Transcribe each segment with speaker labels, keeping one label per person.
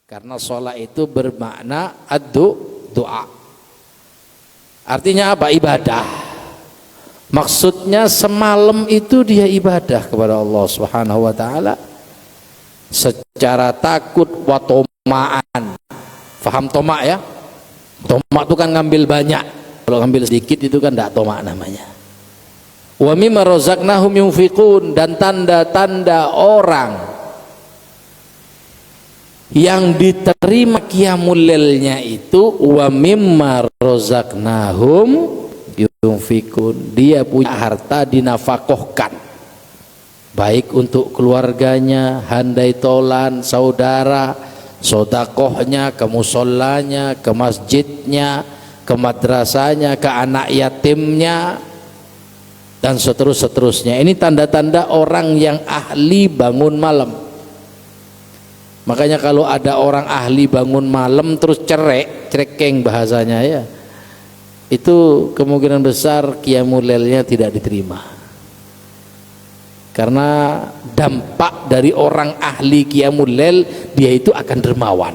Speaker 1: Karena sholat itu bermakna doa. Artinya apa? Ibadah. Maksudnya semalam itu dia ibadah kepada Allah Subhanahu wa taala secara takut wa toma'an. Faham tomak ya? Tomak itu kan ngambil banyak. Kalau ngambil sedikit itu kan tidak tomak namanya. Wa mimma razaqnahum yunfiqun, dan tanda-tanda orang yang diterima qiyamul lailnya itu wa mimma razaqnahum yunfiqun, dia punya harta dinafkahkan baik untuk keluarganya, handai tolan, saudara, sedekahnya, ke musallanya, ke masjidnya, ke madrasahnya, ke anak yatimnya, dan seterusnya. Ini tanda-tanda orang yang ahli bangun malam. Makanya kalau ada orang ahli bangun malam terus cerekeng bahasanya ya, itu kemungkinan besar qiyamul lailnya tidak diterima. Karena dampak dari orang ahli qiyamul lail, dia itu akan dermawan.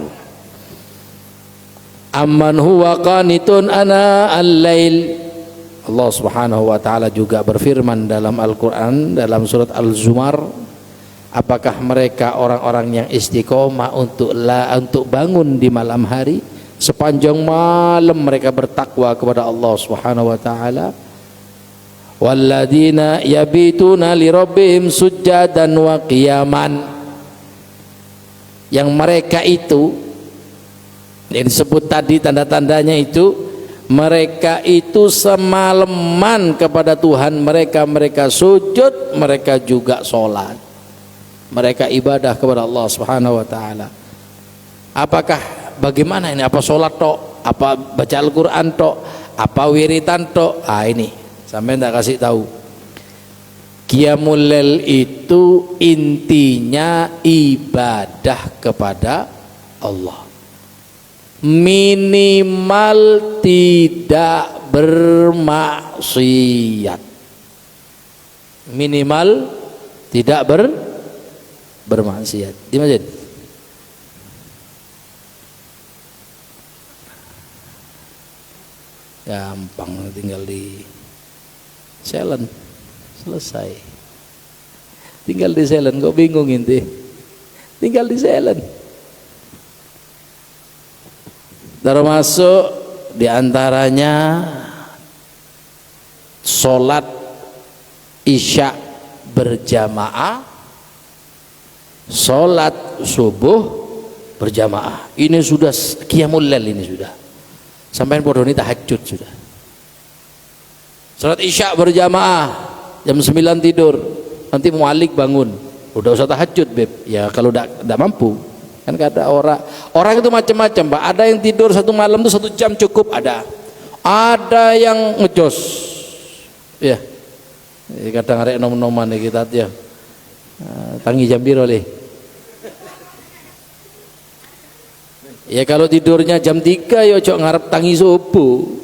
Speaker 1: Amman huwa qanitun ana al-lail. Allah Subhanahu wa taala juga berfirman dalam Al-Qur'an dalam surat Al-Zumar, apakah mereka orang-orang yang istiqomah untuk bangun di malam hari, sepanjang malam mereka bertakwa kepada Allah Subhanahu wa taala. Walladzina yabituna lirabbihim sujjadan wa qiyaman, yang mereka itu yang disebut tadi tanda-tandanya itu, mereka itu semalaman kepada Tuhan mereka, mereka sujud, mereka juga sholat, mereka ibadah kepada Allah Subhanahu wa taala. Apakah bagaimana ini? Apa sholat tok? Apa baca Al-Quran tok? Apa wiritan tok? Ini sampai tidak kasih tahu. Qiyamul lail itu intinya ibadah kepada Allah. Minimal tidak bermaksiat. Minimal tidak bermaksiat. Di masjid. Gampang, tinggal di silent, selesai. Tinggal di silent, kok bingung inti? Tinggal di silent. Termasuk diantaranya sholat isya berjamaah, sholat subuh berjamaah. Ini sudah qiyamul lail, ini sudah. Sampai podoni tahajud sudah. Salat isya berjamaah jam 9 tidur, nanti mualik bangun, udah usah tahajud beb. Ya kalau tidak mampu, kan kata orang itu macam-macam Pak. Ada yang tidur satu malam itu 1 jam cukup, ada yang ngejos ya. Kadang arek nom-noman kita ya, tangi jam biro leh. Ya kalau tidurnya jam 3 ya ojo ngarep tangi subuh.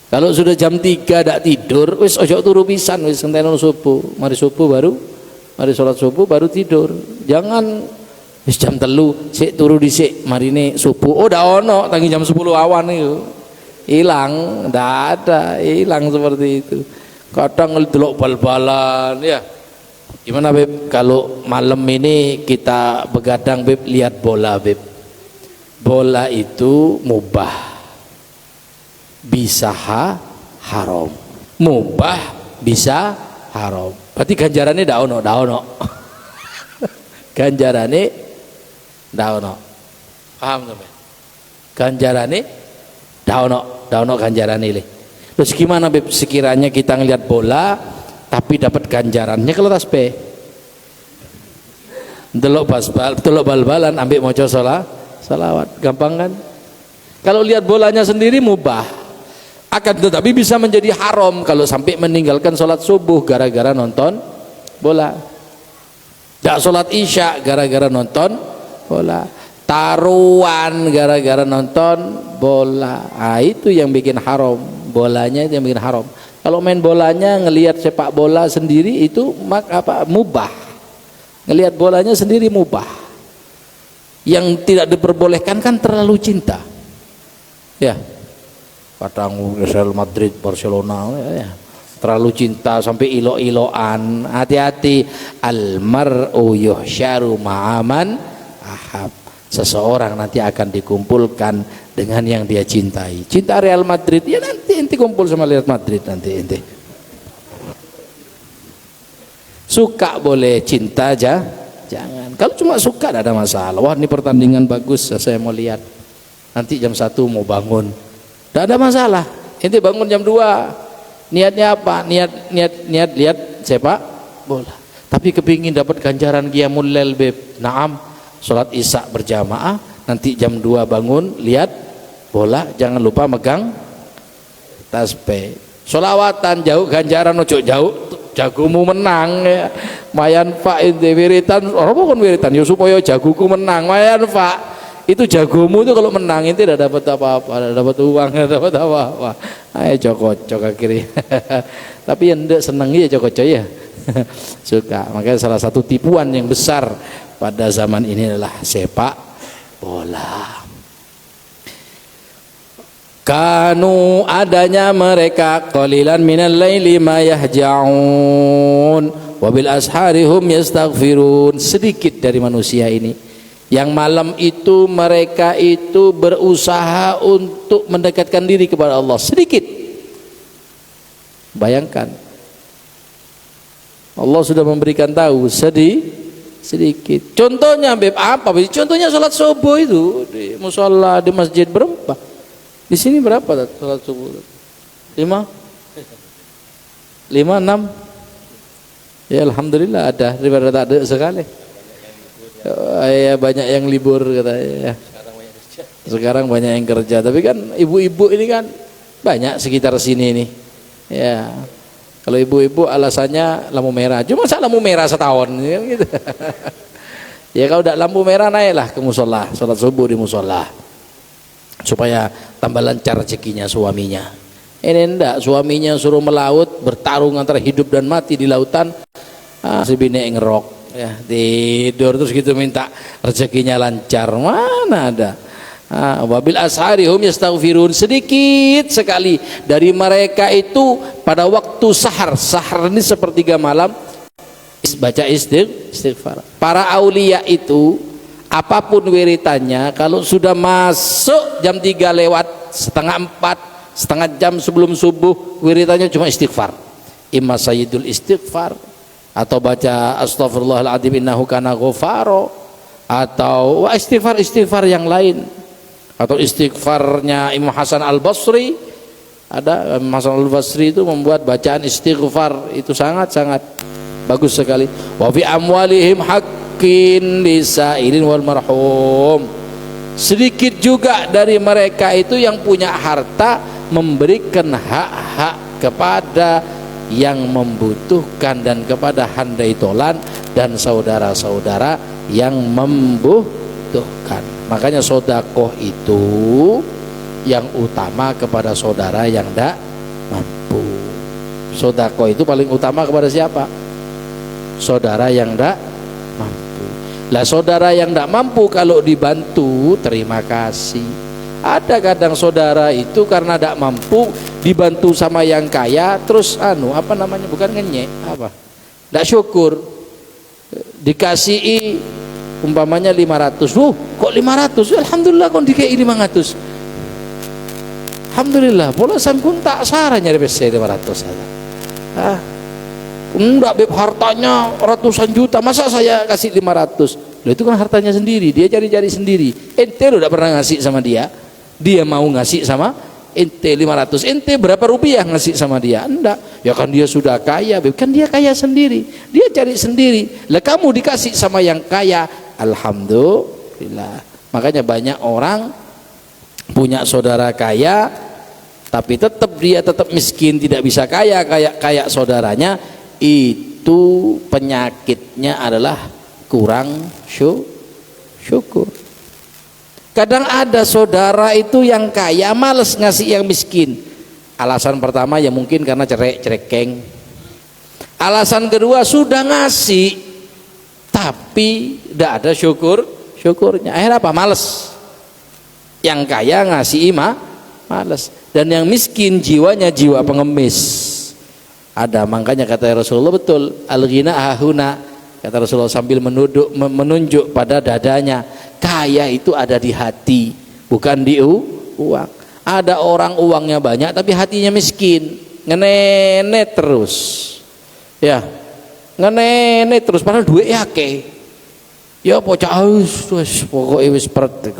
Speaker 1: Kalau sudah jam 3 tidak tidur, wis ojo turu pisan, wis ngenteni subuh. Mari sholat subuh baru tidur. Jangan wis jam 3 sik turu dhisik, marine subuh. Oh dak ono tangi jam 10 awan itu. Hilang, ndak ada, hilang seperti itu. Kadang ngedelok bal-balan ya. Gimana Beb kalau malam ini kita begadang Beb, lihat bola Beb. Bola itu mubah, bisa haram. Mubah bisa haram. Berarti ganjarannya ndak ono. Ganjarannya ndak ono. Paham sampean? Ganjarannya ndak ono ganjarannya le. Terus gimana Beb sekiranya kita ngelihat bola tapi dapat ganjarannya kalau tasbih? Delok bal-balan ambek maca salawat, gampang kan? Kalau lihat bolanya sendiri mubah, akan tetapi bisa menjadi haram kalau sampai meninggalkan sholat subuh gara-gara nonton bola. Tidak sholat isya gara-gara nonton bola. Taruhan gara-gara nonton bola. Itu yang bikin haram. Bolanya itu yang bikin haram. Kalau main bolanya ngelihat sepak bola sendiri itu mubah. Ngelihat bolanya sendiri mubah. Yang tidak diperbolehkan kan terlalu cinta. Ya. Kadang Real Madrid, Barcelona, ya. Terlalu cinta sampai ilo-iloan. Hati-hati. Al-mar'u yuhsyaru ma'aman ahab. Seseorang nanti akan dikumpulkan dengan yang dia cintai. Cinta Real Madrid, ya nanti ente kumpul sama Real Madrid nanti ente. Suka boleh, cinta aja jangan. Kalau cuma suka tidak ada masalah. Wah, ini pertandingan bagus, saya mau lihat. Nanti jam 1 mau bangun. Tidak ada masalah. Ente bangun jam 2. Niatnya apa? Niat lihat sepak bola. Tapi kepingin dapat ganjaran qiyamul lail, beb. Naam, salat isya berjamaah, nanti jam 2 bangun lihat bola, jangan lupa megang tasbih. Sholawatan jauh ganjaran, ojo jauh jagomu menang ya. Mayan pak ente wiritan, orang bukan wiritan ya supaya jagoku menang. Mayan pak, itu jagomu itu kalau menang ente tidak dapat apa-apa, tidak dapat uang, tidak dapat apa-apa. Ayo cokok akhirnya. Tapi yang tidak senang ya cokok ya. Suka. Makanya salah satu tipuan yang besar pada zaman ini adalah sepak bola. Kanu adanya mereka qalilan minal laili ma yahja'un wa bil ashari hum yastaghfirun. Sedikit dari manusia ini yang malam itu mereka itu berusaha untuk mendekatkan diri kepada Allah. Sedikit. Bayangkan, Allah sudah memberikan tahu sedikit. Contohnya beb apa? Contohnya salat subuh itu di musholla di masjid berapa? Di sini berapa salat subuh? 5? 6? Ya alhamdulillah ada, daripada tak ada sekali. Ya banyak yang libur katanya. Sekarang banyak yang kerja. Tapi kan ibu-ibu ini kan banyak sekitar sini nih. Ya. Kalau ibu-ibu alasannya lampu merah. Cuma lampu merah setahun gitu. Ya kalau udah lampu merah naiklah ke musola, salat subuh di musola. Supaya tambah lancar rezekinya suaminya. Ini enggak, suaminya suruh melaut, bertarung antara hidup dan mati di lautan. Si bini ngerok. Ya, tidur terus gitu minta rezekinya lancar, mana ada. Wabil ashari hum yastaghfirun. Sedikit sekali dari mereka itu pada waktu sahar ini sepertiga malam baca istighfar. Para aulia itu apapun wiritannya, kalau sudah masuk jam 3 lewat setengah 4, setengah jam sebelum subuh, wiritannya cuma istighfar. Imma sayyidul istighfar, atau baca astaghfirullahaladzim innahu kana ghafaro, atau istighfar yang lain, atau istighfarnya Imam Hasan Al-Basri. Ada Imam Hasan Al-Basri itu membuat bacaan istighfar itu sangat-sangat bagus sekali. Wa fi amwalihim haqqin lisailin wal marhum. Sedikit juga dari mereka itu yang punya harta memberikan hak-hak kepada yang membutuhkan dan kepada handai tolan dan saudara-saudara yang membutuhkan. Makanya sodakoh itu yang utama kepada saudara yang tidak mampu. Sodakoh itu paling utama kepada siapa? Saudara yang tidak mampu. Lah saudara yang tidak mampu kalau dibantu terima kasih. Ada kadang saudara itu karena tidak mampu dibantu sama yang kaya, terus bukan ngenyek, tidak syukur. Dikasih umpamanya 500, kok 500? Alhamdulillah kok dikasih 500. Alhamdulillah, bola sangkun tak sarah nyari PC 500 saja. Enggak, beb, hartanya ratusan juta, masa saya kasih 500? Loh, itu kan hartanya sendiri, dia cari-cari sendiri. Ente lo tidak pernah ngasih sama dia. Dia mau ngasih sama ente 500, ente berapa rupiah ngasih sama dia? Enggak, ya kan dia sudah kaya, kan dia kaya sendiri, dia cari sendiri. Lah kamu dikasih sama yang kaya, alhamdulillah. Makanya banyak orang punya saudara kaya, tapi dia tetap miskin, tidak bisa kaya kayak saudaranya. Itu penyakitnya adalah kurang syukur. Kadang ada saudara itu yang kaya males ngasih yang miskin. Alasan pertama ya mungkin karena cerekeng. Alasan kedua sudah ngasih tapi tidak ada syukurnya. Akhirnya apa? Males. Yang kaya ngasih males, dan yang miskin jiwanya jiwa pengemis. Ada, makanya kata Rasulullah betul, al-ghina hahuna, kata Rasulullah sambil menunjuk pada dadanya. Kaya itu ada di hati, bukan di uang. Ada orang uangnya banyak tapi hatinya miskin, ngenenet terus, ya ngenenet terus, padahal duit akeh. Ya bocah wis pokoke wis peret.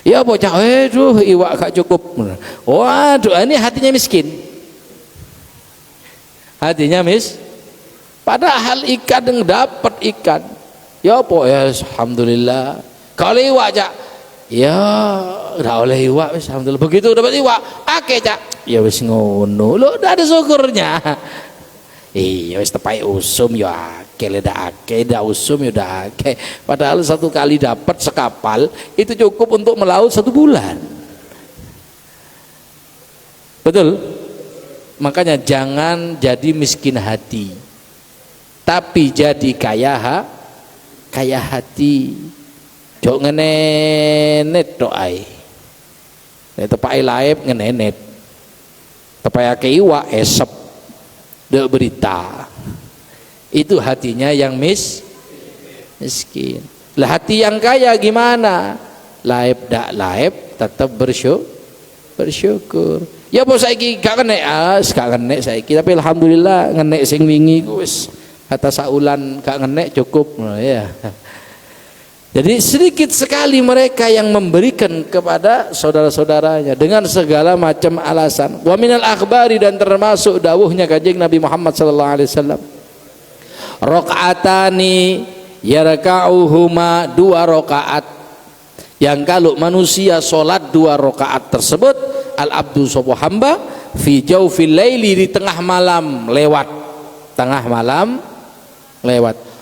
Speaker 1: Ya bocah iwak gak cukup. Waduh, ini hatinya miskin. Hatinya padahal ikan yang dapat ikan. Ya apa ya alhamdulillah. Kalau iwak cak, ya udah oleh iwak wis alhamdulillah. Begitu dapat iwak, akeh cak. Ya wis ngono. Lho udah ada syukurnya. Iya wis tepai usum ya akeh, dak usum ya udah akeh. Padahal satu kali dapat sekapal itu cukup untuk melaut 1 bulan. Betul? Makanya jangan jadi miskin hati, tapi jadi kaya hati. Jok ngenenet doai. Tepai laib ngenenet. Tepai akeh iwak esep. Dek berita itu hatinya yang miskin. Lah hati yang kaya gimana? Laib dak laib tetap bersyukur. Ya bos saiki gak kena, gak kena saiki, tapi alhamdulillah ngenek sing wingi ku wis kata saulan gak ngenek cukup. Ya. Jadi sedikit sekali mereka yang memberikan kepada saudara-saudaranya dengan segala macam alasan. Wa minal akhbari, dan termasuk dawuhnya Kanjeng Nabi Muhammad sallallahu alaihi wasallam. Rakaatani yarka'uhuma, 2 rakaat yang kalau manusia sholat 2 rakaat tersebut, al abdu sapa hamba fi jaufil laili, di tengah malam lewat,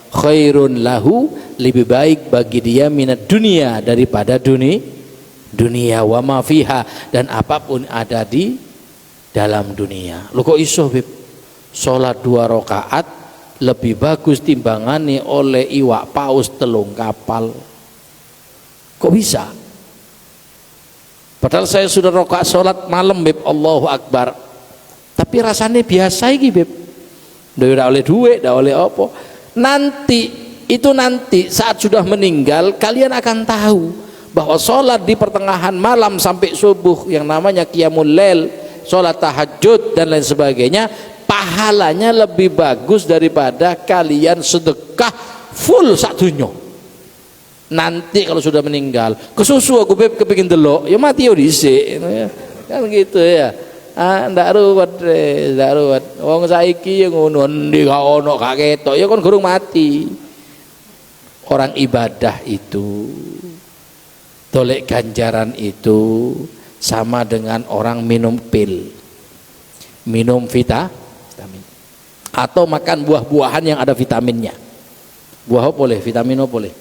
Speaker 1: khairun lahu, lebih baik bagi dia minat dunia, daripada dunia wa ma fiha, dan apapun ada di dalam dunia. Lu kok iso Bib? Salat 2 rakaat lebih bagus timbangane oleh iwak paus 3 kapal. Kok bisa? Padahal saya sudah rakaat salat malam Bib, Allahu Akbar. Tapi rasanya biasa iki Bib. Ndak oleh duit, ndak oleh apa. Nanti saat sudah meninggal kalian akan tahu bahwa sholat di pertengahan malam sampai subuh yang namanya qiyamul lail, sholat tahajud dan lain sebagainya, pahalanya lebih bagus daripada kalian sedekah full satunya. Nanti kalau sudah meninggal kesusu aku Beb kepingin delok ya mati yo dhisik kan gitu ya. Ndak ruwet wong saiki ngono endi gak ono gak ketok ya kon gurung mati. Orang ibadah itu, dolek ganjaran itu sama dengan orang minum pil, minum vitamin, atau makan buah-buahan yang ada vitaminnya. Buah apa boleh, vitamin apa boleh?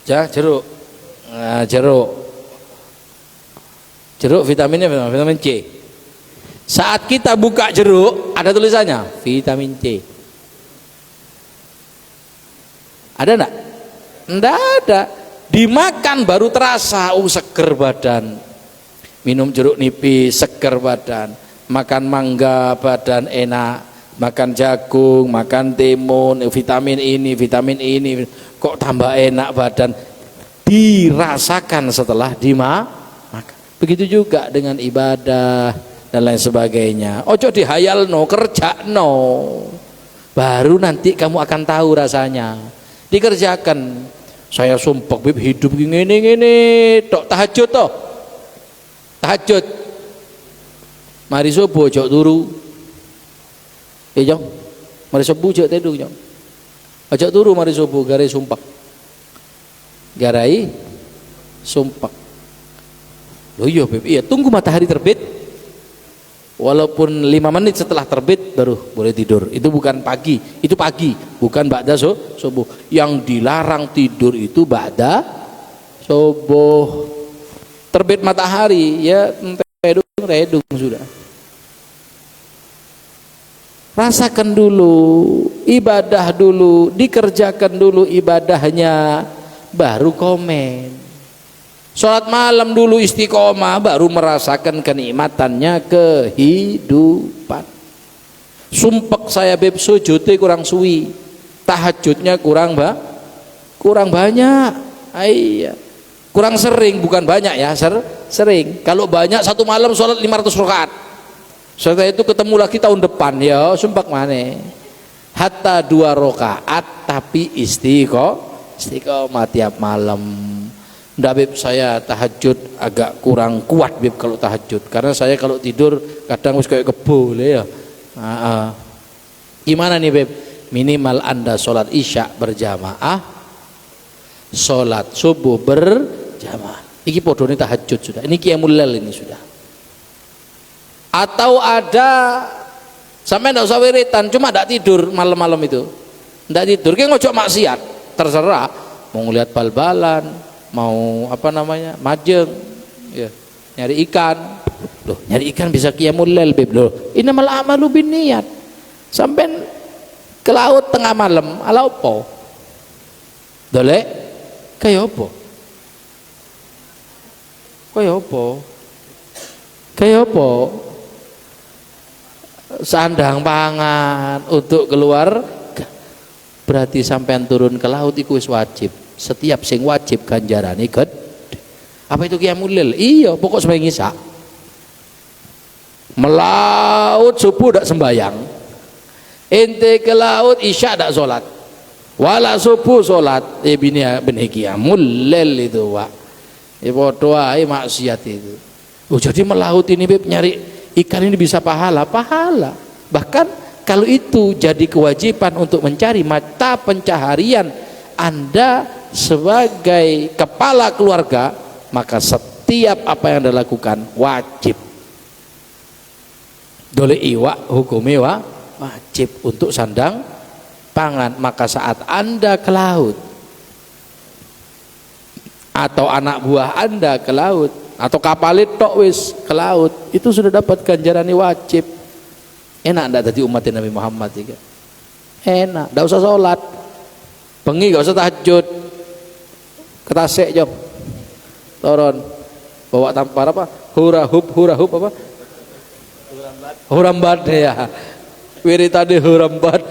Speaker 1: Jeruk, jeruk vitaminnya vitamin C. Saat kita buka jeruk ada tulisannya vitamin C. Ada enggak? Enggak ada. Dimakan baru terasa, seger badan. Minum jeruk nipis seger badan. Makan mangga badan enak. Makan jagung, makan timun, vitamin ini, kok tambah enak badan. Dirasakan setelah dimakan. Begitu juga dengan ibadah dan lain sebagainya. Ojo dihayalno, kerjakno. Baru nanti kamu akan tahu rasanya. Dikerjakan. Saya sumpah Bib hidup ngene tok tahajud toh. Tahajud. Mari subuh ojo turu. Jong. Mari subuh ojo tidur jong. Ojo turu mari subuh garai sumpah. Garai sumpah. Loh iya Bib, iya tunggu matahari terbit. Walaupun 5 menit setelah terbit baru boleh tidur. Itu bukan pagi, itu pagi, bukan ba'da subuh. Yang dilarang tidur itu ba'da subuh. Terbit matahari ya redung sudah. rasakan dulu, ibadah dulu, dikerjakan dulu ibadahnya, baru komen. Sholat malam dulu istiqomah, baru merasakan kenikmatannya kehidupan. Sumpek saya beb, sujudnya kurang suwi, tahajudnya kurang banyak. Iya, kurang sering, bukan banyak ya, sering. Kalau banyak satu malam sholat 500 rakaat, setelah itu ketemu lagi tahun depan, ya sumpah mana hatta 2 rakaat tapi istiqomah tiap malam. Ndak beb, saya tahajud agak kurang kuat beb kalau tahajud, karena saya kalau tidur kadang wis kayak kebo ya. Gimana nih beb, minimal Anda sholat isya berjamaah, sholat subuh berjamaah, ini podo ini tahajud sudah, ini qiyamul lail ini sudah. Atau ada sampai ndak usah wiritan, cuma ndak tidur malam-malam itu, ndak tidur, kayak ngojok maksiat, terserah mau ngeliat bal-balan, mau apa namanya majeng, ya, nyari ikan. Loh, nyari ikan bisa qiyamul lail beb. Loh, innamal a'malu binniyat. Sampai ke laut tengah malam, ala opo? Dolek kaya opo? Kaya opo? Kaya opo? Sandang pangan untuk keluar, berarti sampean turun ke laut iku wis wajib. Setiap sing wajib ganjarane gede. Apa itu qiyamul lail? Iya, pokok sembahyang isya. Melaut subuh dak sembayang, ente ke laut isya dak sholat, wala subuh sholat, bini qiyamul lail itu Pak. Bodoh ae maksiat itu. Oh, jadi melaut ini beb, nyari ikan ini bisa pahala. Bahkan kalau itu jadi kewajiban untuk mencari mata pencaharian Anda sebagai kepala keluarga, maka setiap apa yang Anda lakukan wajib. Dole iwak hukumnya wajib untuk sandang pangan. Maka saat Anda ke laut, atau anak buah Anda ke laut, atau kapal tok wis ke laut, itu sudah dapat ganjaran wajib. Enak ndak tadi umat Nabi Muhammad juga? Enak, ndak usah sholat, bengi gak usah tahajud, ketasek jom, turun, bawa tampar apa? Hura hub apa? Hurambat ya, wiritane hurambat,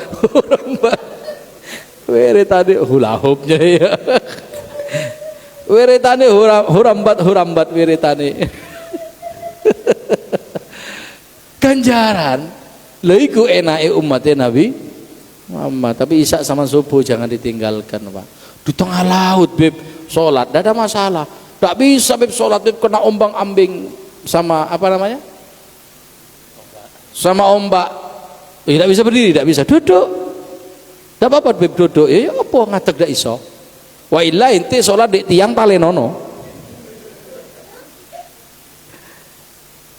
Speaker 1: wiritane hula hupnya ya, wiritane hurambat wiritane. Ganjaran, lha iku enake umatnya Nabi Muhammad. Tapi isya sama subuh jangan ditinggalkan Pak. Di tengah laut beb, sholat, tidak ada masalah. Tak bisa beb sholat beb kena ombang ambing sama apa namanya? Sama ombak, tidak bisa berdiri, tidak bisa duduk, tidak apa-apa beb duduk, ya apa ngatek dak iso. Wa illa inti sholat di tiang palenono,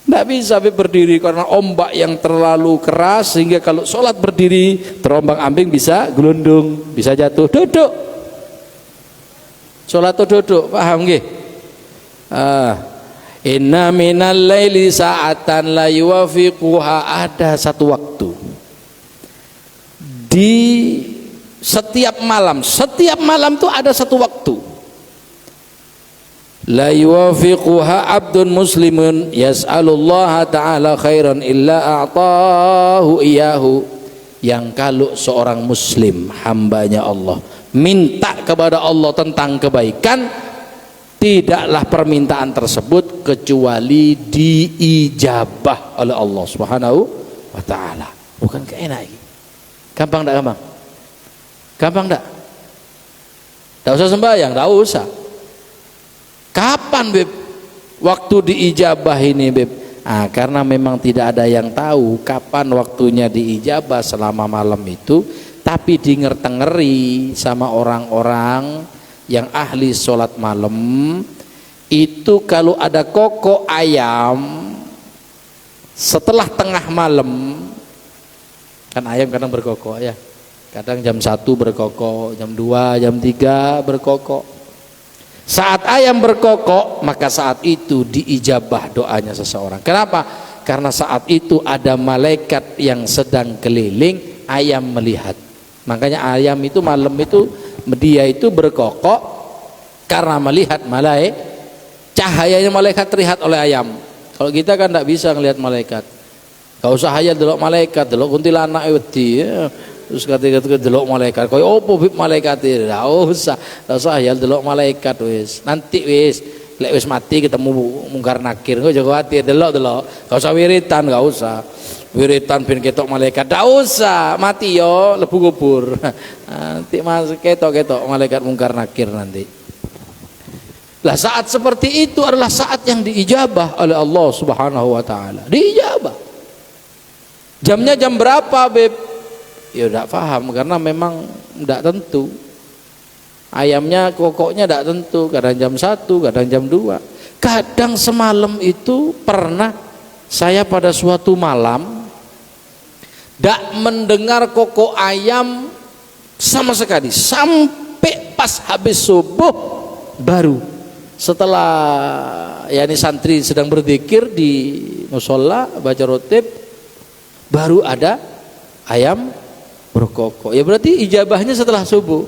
Speaker 1: tidak bisa beb berdiri karena ombak yang terlalu keras sehingga kalau sholat berdiri terombang ambing bisa gelundung, bisa jatuh. Duduk, sholat tuh duduk, paham nggih? Inna minal laili sa'atan la yuwafiquha, ada satu waktu di setiap malam tuh ada satu waktu, la yuwafiquha abdun muslimun yas'alullaha ta'ala khairan illa a'tahu iyahu, yang kalau seorang muslim hambanya Allah minta kepada Allah tentang kebaikan, tidaklah permintaan tersebut kecuali diijabah oleh Allah Subhanahu wa taala. Bukan keenak ini. Gampang enggak gampang? Gampang enggak? Enggak usah sembahyang, enggak usah. Kapan beb waktu diijabah ini beb? Karena memang tidak ada yang tahu kapan waktunya diijabah selama malam itu, tapi dinger-tengeri sama orang-orang yang ahli sholat malam itu, kalau ada kokok ayam setelah tengah malam, kan ayam kadang berkokok ya, kadang jam 1 berkokok, jam 2, jam 3 berkokok. Saat ayam berkokok, maka saat itu diijabah doanya seseorang. Kenapa? Karena saat itu ada malaikat yang sedang keliling, ayam melihat. Makanya ayam itu malam itu dia itu berkokok karena melihat cahayanya malaikat terlihat oleh ayam. Kalau kita kan tidak bisa melihat malaikat. Gak usah hayal delok malaikat, delok kuntilanak wedi. Terus kata delok malaikat, koyo opo bib malaikat itu? Tidak usah hayal delok malaikat wis. Nanti wis lek wis mati ketemu mungkar nakir, kok jago hati delok. Gak usah wiritan, gak usah. Wiritan ben ketok malaikat, gak usah. Mati yo lebu kubur. Nanti mas ketok malaikat mungkar nakir nanti. Lah saat seperti itu adalah saat yang diijabah oleh Allah Subhanahu wa taala. Diijabah. Jamnya jam berapa, Beb? Ya enggak paham karena memang enggak tentu. Ayamnya kokoknya tidak tentu, kadang jam 1, kadang jam 2. Kadang semalam itu pernah saya pada suatu malam tidak mendengar kokok ayam sama sekali sampai pas habis subuh baru setelah yakni santri sedang berzikir di musola baca rotib baru ada ayam berkokok. Ya berarti ijabahnya setelah subuh.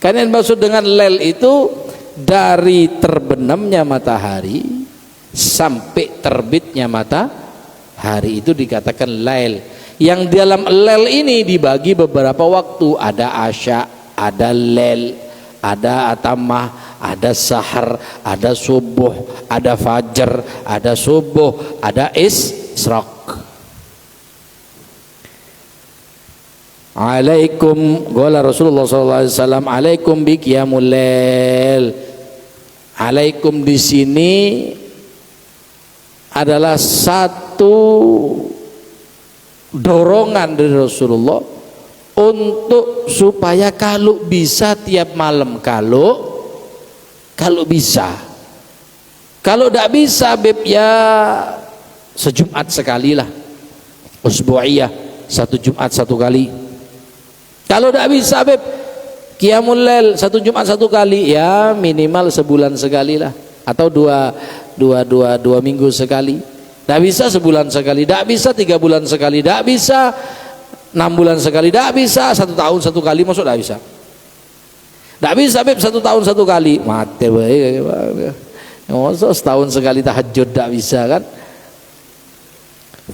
Speaker 1: Karena yang maksud dengan lel itu dari terbenamnya matahari sampai terbitnya matahari itu dikatakan lail. Yang dalam lel ini dibagi beberapa waktu, ada asya, ada lel, ada atamah, ada sahar, ada subuh, ada fajar, ada subuh, ada isyraq. Alaikum qala Rasulullah sallallahu alaihi wasallam alaikum bi qiyamul lail. Alaikum di sini adalah satu dorongan dari Rasulullah untuk supaya kalau bisa tiap malam, kalau bisa. Kalau tidak bisa Beb ya sejumat sekali lah, usbu'iyah, satu Jumat satu kali. Kalau tidak bisa Beb qiyamul lail satu Jumat satu kali, ya minimal sebulan sekali lah, atau dua minggu sekali. Tidak bisa sebulan sekali, tidak bisa 3 bulan sekali, tidak bisa 6 bulan sekali, tidak bisa 1 tahun satu kali, masuk tidak bisa. Tidak bisa Beb 1 tahun satu kali, mati baik. Masuk setahun sekali tahajud tidak bisa kan?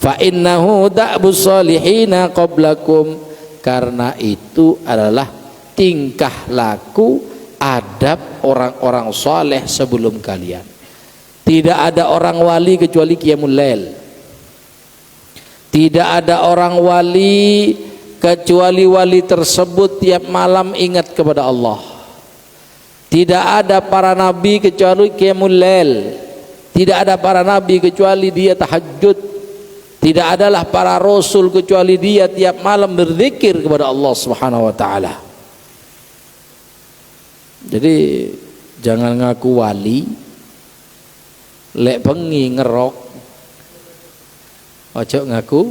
Speaker 1: Fa innahu da'bus salihina qablakum, karena itu adalah tingkah laku adab orang-orang soleh sebelum kalian. Tidak ada orang wali kecuali qiyamul lail. Tidak ada orang wali kecuali wali tersebut tiap malam ingat kepada Allah. Tidak ada para nabi kecuali qiyamul lail. Tidak ada para nabi kecuali dia tahajud. Tidak adalah para rasul kecuali dia tiap malam berzikir kepada Allah Subhanahu wa taala. Jadi jangan ngaku wali lek bengi ngerok. Ojo ngaku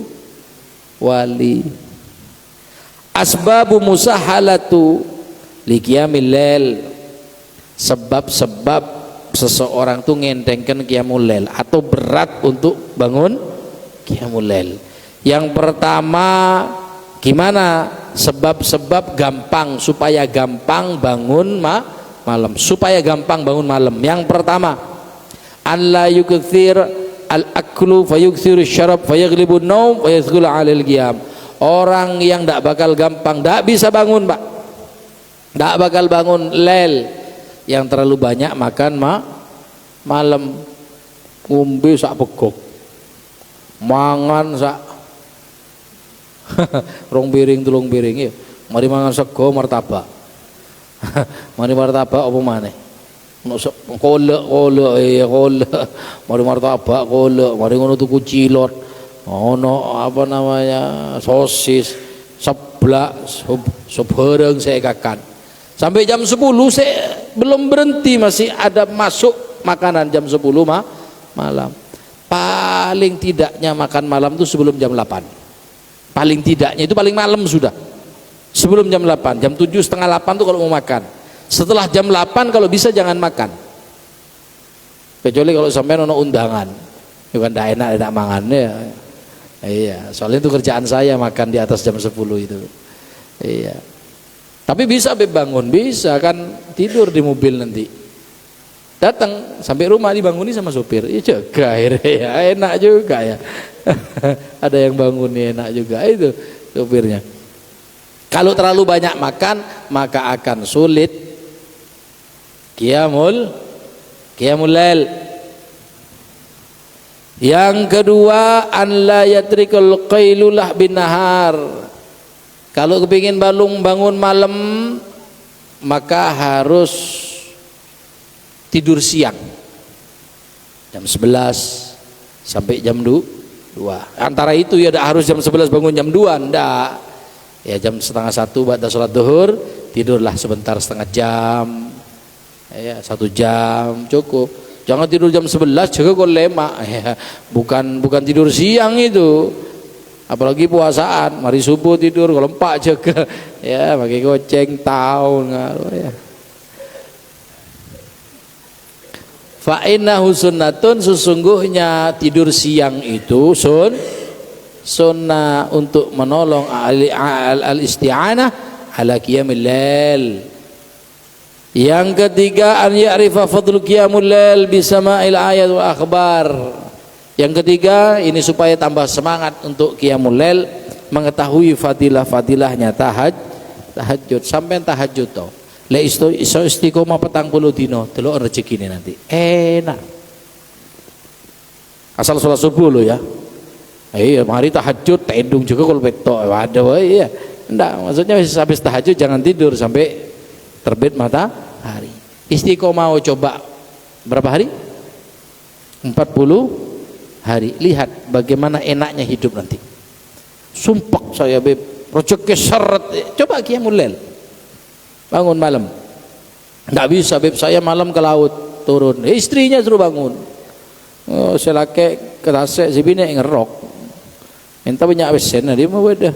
Speaker 1: wali. Asbabu musahalatu liqiyamil lail. Sebab-sebab seseorang tuh ngentengkan qiyamul lail atau berat untuk bangun qiyamul lail. Yang pertama, gimana sebab-sebab gampang supaya gampang bangun malam, supaya gampang bangun malam. Yang pertama, alla yukthir al-aklu fayukthir syarab fayaghlibu an-naum wa yadkhulu 'alal qiyam. Orang yang tidak bakal gampang, tidak bisa bangun Pak, tidak bakal bangun lail, yang terlalu banyak makan malam, ngombe sak pegok, mangan sak rong piring telung piring ya. Mari mangan sego martabak. Mari martabak apa maneh? Kolek mari martabak kolek, mari ngono tuku cilor. Ono apa namanya? Sosis, seblak, sop bareng saya kakan. Sampai jam 10 saya belum berhenti, masih ada masuk makanan jam 10 malam. Paling tidaknya makan malam itu sebelum jam 8. Paling tidaknya itu paling malam sudah. Sebelum jam 8, jam 7 setengah 8 tuh kalau mau makan. Setelah jam 8 kalau bisa jangan makan. Kecuali kalau sampai ono undangan. Bukan tidak enak, tidak mangan ya. Iya, soalnya itu kerjaan saya makan di atas jam 10 itu. Iya. Tapi bisa bangun, bisa kan tidur di mobil nanti. Datang sampai rumah dibanguni sama sopir. Iya juga ya, enak juga ya. Ada yang bangun enak juga itu sopirnya. Kalau terlalu banyak makan maka akan sulit qiyamul lail. Yang kedua, an la yatrikul qailulah bin nahar. Kalau kepingin bangun malam maka harus tidur siang jam 11 sampai jam 2. Antara itu ya tidak harus jam 11 bangun jam 2, enggak. Ya jam setengah 1 ba'da sholat duhur tidurlah sebentar, setengah jam, ya 1 jam cukup. Jangan tidur jam 11 juga kok lemak ya. Bukan tidur siang itu. Apalagi puasaan, mari subuh tidur kalau 4 juga ya pakai goceng tahun ya. Fa innahu sunnatun, sesungguhnya tidur siang itu sunnah untuk menolong al-isti'anah ala qiyamil lail. Yang ketiga, an ya'rifa fadlu qiyamul lail bisama'il ayat wa akhbar. Yang ketiga, ini supaya tambah semangat untuk qiyamul lail, mengetahui fadilahnya tahajud. Sampai tahajud toh. Le iso istiqomah 40 dino, delok rezekine nanti. Enak. Asal sholat subuh lo ya. Iya, mari tahajud, tendung juga kalau betok. Waduh, iya. Enggak, maksudnya habis tahajud jangan tidur sampai terbit matahari. Istiqomah coba berapa hari? 40 hari. Lihat bagaimana enaknya hidup nanti. Sumpah saya beb, rezeki seret. Coba qiyamul lail. Bangun malam. Enggak bisa beb, saya malam ke laut turun. Istrinya suruh bangun. Oh, saya laki kerasa si bini ngerok. Entah banyak wesen dia mau beda.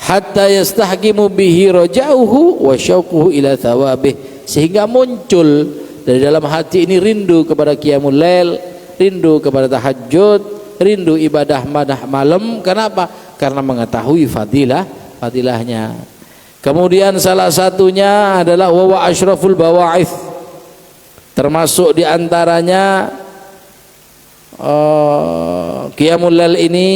Speaker 1: Hatta yastahkimu bihi rajauhu wa syauquhu ila thawabih, sehingga muncul dari dalam hati ini rindu kepada qiyamul lail, rindu kepada tahajud, rindu ibadah malam. Kenapa? Karena mengetahui fadilahnya. Kemudian salah satunya adalah wa asyraful bawa'ith, termasuk diantaranya qiyamul lail ini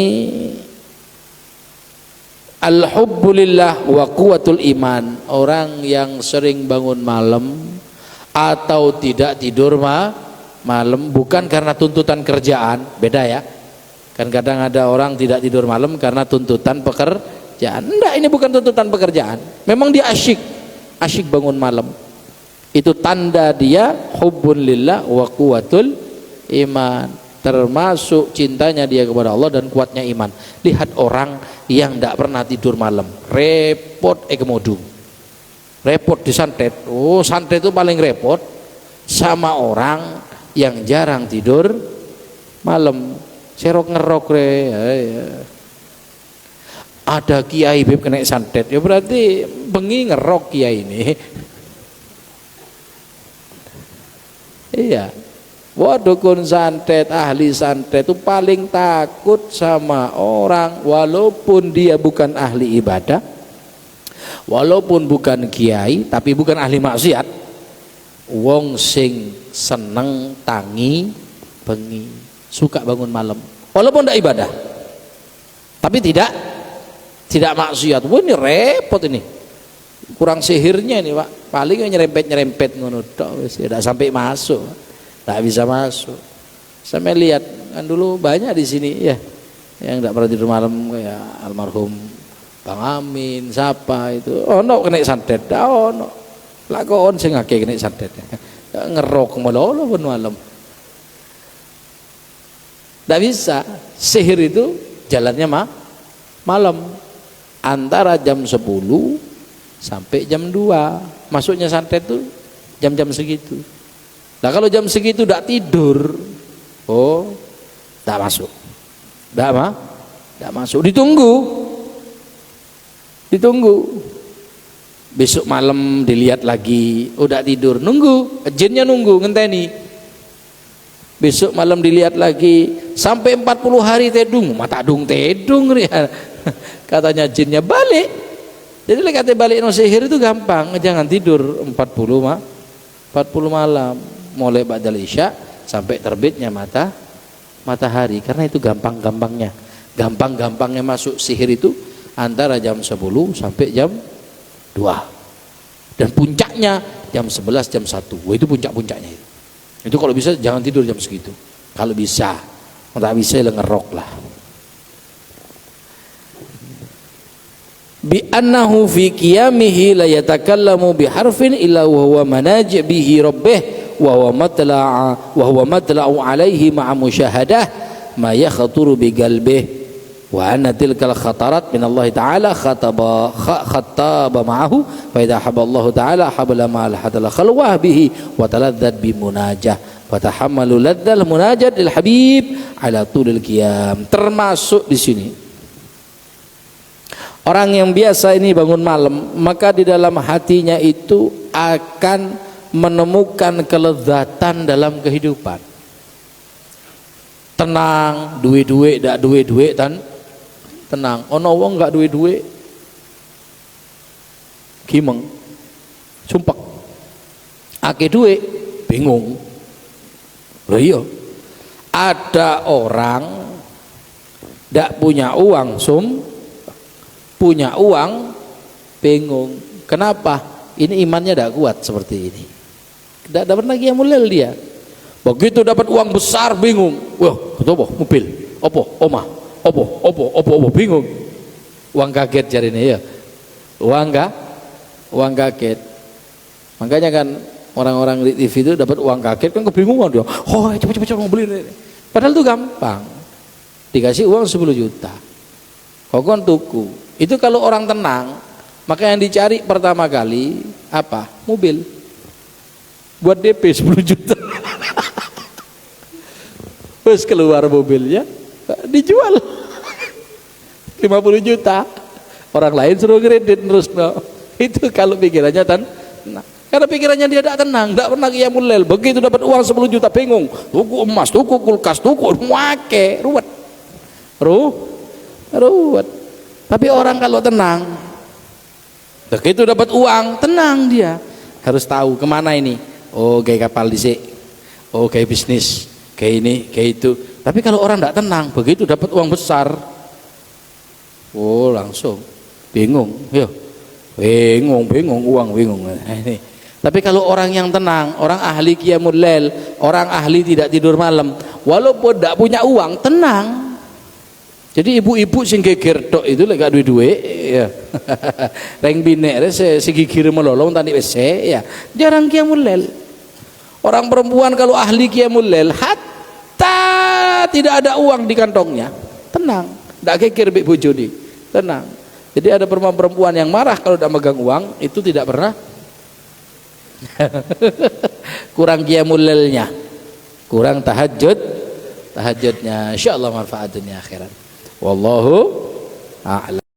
Speaker 1: al-hubbulillah wa quwwatul iman. Orang yang sering bangun malam atau tidak tidur malam bukan karena tuntutan kerjaan, beda ya. Kan kadang ada orang tidak tidur malam karena tuntutan pekerjaan. Enggak, ini bukan tuntutan pekerjaan. Memang dia asyik bangun malam. Itu tanda dia hubbun lillah wa quwwatul iman, termasuk cintanya dia kepada Allah dan kuatnya iman. Lihat orang yang tidak pernah tidur malam, repot kemodu, repot disantet. Oh, santet itu paling repot sama orang yang jarang tidur malam. Serok ngerok ya. Ada kiai beb kena santet, ya berarti bengi ngerok kiai ini. Iya. Dukun santet, ahli santet itu paling takut sama orang walaupun dia bukan ahli ibadah, walaupun bukan kiai, tapi bukan ahli maksiat. Wong sing seneng tangi bengi, suka bangun malam, walaupun tidak ibadah, tapi tidak maksiat. Wah, ini repot ini. Kurang sihirnya ini, Pak. Paling nyerempet ngono tok wis tidak sampai masuk. Tak bisa masuk. Sampai lihat kan dulu banyak di sini ya yang tidak pernah tidur malam, kayak almarhum Bang Amin, siapa itu. Ono kena santet, ono. Lah kok on sing akeh kena santet. Ngerok melolo pun malam. Tidak bisa. Sihir itu jalannya malam antara jam 10 sampai jam 2. Masuknya santet itu jam-jam segitu. Nah kalau jam segitu tidak tidur, tidak masuk, tidak masuk. Ditunggu. Besok malam dilihat lagi, udah tidur, nunggu, jinnya nunggu, ngenteni. besok malam dilihat lagi, sampai 40 hari tedung, mata dung tedung katanya jinnya balik. Jadi kata balik no sihir itu gampang, jangan tidur 40 malam mulai ba'dal isya sampai terbitnya matahari, karena itu gampang-gampangnya masuk sihir itu antara jam 10 sampai jam 2, dan puncaknya jam 11 jam 1. Wah, itu puncak-puncaknya itu kalau bisa jangan tidur jam segitu kalau bisa, kalau tak bisa ya ngerok lah. Bi annahu fi qiyamihi la yatakallamu bi harfin illa wa huwa manaji bihi rabbih wa huwa matla'u alaihi ma'a musyahadah ma yakhturu bi qalbih wa anna tilkal khatarat min Allah ta'ala khattaba ma'ahu fa idha habba Allah ta'ala habla ma'al hadal khalwah bihi wa taladzat bi munajah wa tahammalu ladzal munajat lil habib ala tulil qiyam. Termasuk di sini orang yang biasa ini bangun malam, maka di dalam hatinya itu akan menemukan kelezatan dalam kehidupan. Tenang, duwe-duwe, dak duwe-duwe tan tenang. Ono wong enggak duwe-duwe gimeng, sumpek. Ake duwe bingung. Loh iya. Ada orang ndak punya uang punya uang bingung. Kenapa? Ini imannya tidak kuat seperti ini. Tidak pernah qiyamul lail dia. Begitu dapat uang besar bingung. Wah, apa? Mobil. Apa? Omah. Apa? Bingung. Uang kaget jarine ya. Uang kaget. Makanya kan orang-orang di TV itu dapat uang kaget kan kebingungan dia. Oh, cepat-cepat mau beli. Padahal itu gampang. Dikasih uang 10 juta. Kokon tuku. Itu kalau orang tenang, maka yang dicari pertama kali apa? Mobil. Buat DP 10 juta. Terus keluar mobilnya, dijual 50 juta. Orang lain suruh kredit terus. No. Itu kalau pikirannya tenang. Karena pikirannya dia tidak tenang, tidak pernah qiyamul lail. Begitu dapat uang 10 juta bingung. Tuku emas, tuku kulkas, tuku wake, ruwet. Ruwet. Tapi orang kalau tenang, begitu dapat uang, tenang dia. Harus tahu kemana ini. Oh, kayak kapal dhisik. Oh, kayak bisnis, kayak ini, kayak itu. Tapi kalau orang tidak tenang, begitu dapat uang besar, oh langsung bingung. Yo, bingung uang bingung. Ini. Tapi kalau orang yang tenang, orang ahli qiyamul lail, orang ahli tidak tidur malam, walaupun tidak punya uang, tenang. Jadi ibu-ibu sing geger tok itu lek gak duwe-duwe ya. Reng binek si gigir melolong tadi wis ya. Jarang qiyamul lail. Orang perempuan kalau ahli qiyamul lail hatta tidak ada uang di kantongnya, tenang, ndak geger mbek bojone, tenang. Jadi ada perempuan yang marah kalau tidak megang uang, itu tidak pernah kurang qiyamul lailnya, kurang tahajudnya. Insyaallah manfaat dunia akhirat. Wallahu a'lam.